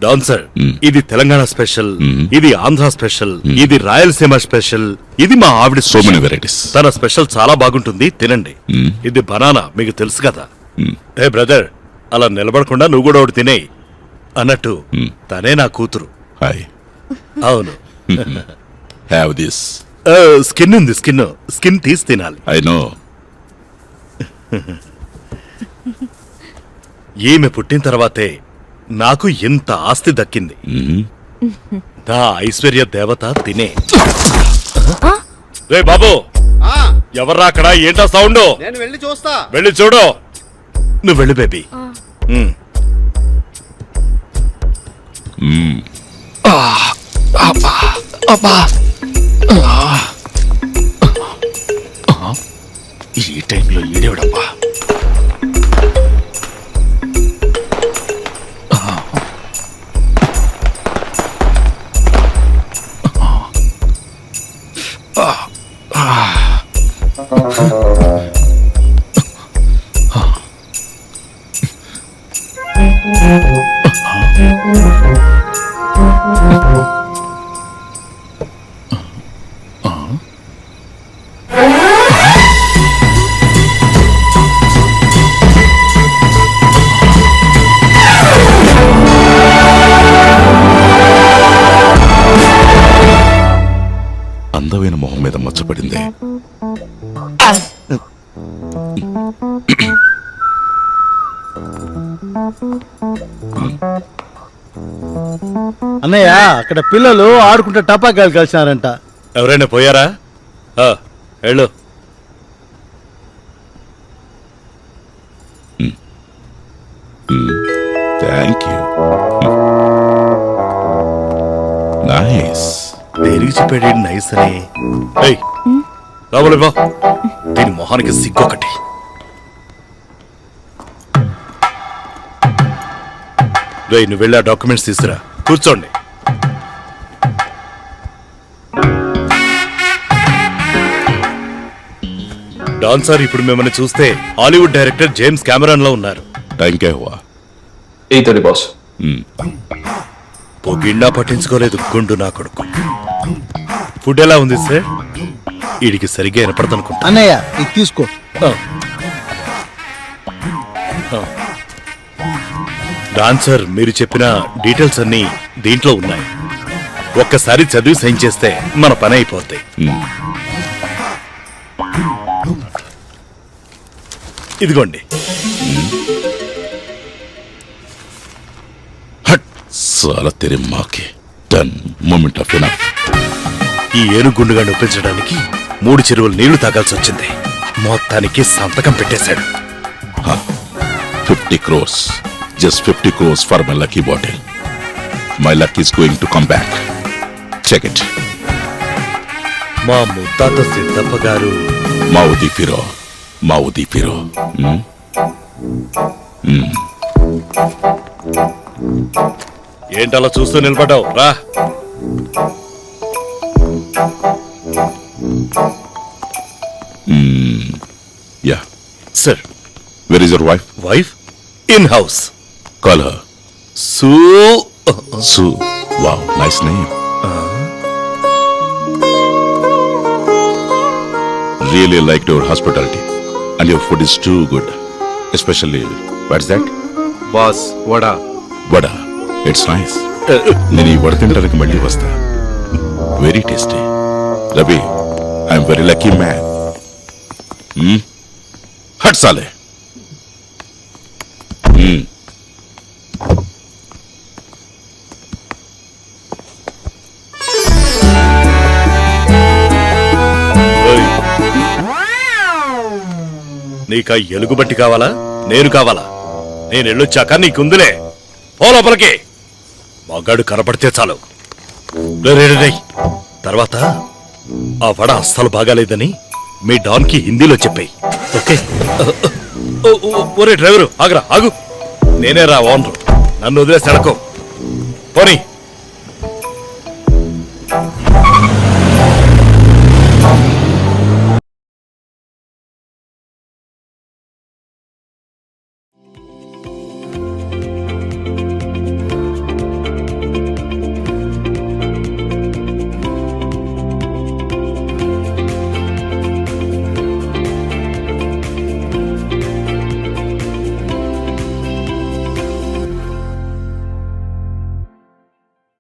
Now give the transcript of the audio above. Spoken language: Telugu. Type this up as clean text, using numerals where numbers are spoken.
డాన్సర్ ఇది తెలంగాణ స్పెషల్, ఇది ఆంధ్ర స్పెషల్, ఇది రాయలసీమ స్పెషల్, ఇది మా ఆవిడ సో మెనీ వెరైటీస్. తన స్పెషల్ చాలా బాగుంటుంది, తినండి. ఇది బనానా, మీకు తెలుసు కదా. ఏ బ్రదర్, అలా నిలబడకుండా నువ్వు కూడా ఒకటి తినేయి అన్నట్టు. తనే నా కూతురు. హాయ్. అవును. Have this. స్కిన్ ఉంది, స్కిన్ తీసి తినాలి. I know. ఈమె పుట్టిన తర్వాతే నాకు ఇంత ఆస్తి దక్కింది. నా ఐశ్వర్య దేవత తినే. రే బాబు, ఎవర్రా అక్కడ? ఏంటా సౌండ్? నేను వెళ్ళి చూస్తా. వెళ్ళి చూడు. నువ్వు వెళ్ళు బేబీ. ఈ టైంలో ఈడేవడబ్బా. అందమైన మొహం మీద మచ్చపడింది. అన్నయ్య, అక్కడ పిల్లలు ఆడుకుంటే టపాకాయలు కలిసినారంట. ఎవరైనా పోయారా? వెళ్ళు. Thank you. నైస్. దేనికి చెప్పాడు నైస్ అని? రాబోలే బా, దీని మొహానికి సిగ్గొకటి. రేయ్, నువ్వు వెళ్ళి ఆ డాక్యుమెంట్స్ తీసుకురా. కూర్చోండి. డాన్సర్, ఇప్పుడు మిమ్మల్ని చూస్తే హాలీవుడ్ డైరెక్టర్ జేమ్స్ కెమెరాన్ లో ఉన్నారు. టైం కే హువా? 8:30 బాస్. పొగిళ్ళా పట్టించుకోలేదు గుండు నా కొడుకు. ఫుడ్ ఎలా ఉంది సార్? వీడికి సరిగ్గా వినపడదనుకుంటా. అన్నయ్య, ఇది తీసుకో. డాన్సర్, మీరు చెప్పిన డీటెయిల్స్ అన్ని దీంట్లో ఉన్నాయి. ఒక్కసారి చదివి సైన్ చేస్తే మన పని అయిపోతాయి. ఇదిగోండి. సాలా తెరే మాకే. డన్. Moment of enough. ఈ ఏనుగుండుగా నొప్పించడానికి 3 చెరువులు నీళ్లు తాగాల్సి వచ్చింది. మొత్తానికి సంతకం పెట్టేశాడు. 50 crores. Just 50 crores for my lucky bottle. My luck is going to come back. Check it. మా ముత్తాత సిద్ధప్ప గారు Maudi Firo. ఏంటలా చూస్తూ నిలబడ్డావు? రా. Yeah. Sir. Where is your wife? Wife? In house. Call her. Sue. Wow, nice name. Really liked your hospitality. And your food is too good. Especially, what's that? Boss, vada. Vada. It's nice. నేను ఈ వడ తింటానికి మళ్ళీ వస్తా. Very tasty. Ravi, I'm very lucky man. हट साले. నీకా ఎలుగుబట్టి కావాలా? నేను కావాలా? నేను ఎళ్ళొచ్చాక నీకుందిలే. పో లోపలికి. మగాడు కనపడితే చాలు. తర్వాత ఆ వడ అస్సలు బాగాలేదని మీ డాన్ కి హిందీలో చెప్పాయి. ఓకే? ఒరే డ్రైవరు, ఆగు. నేనే రా ఓనరు. నన్ను వదిలేసి అడకో. పోనీ.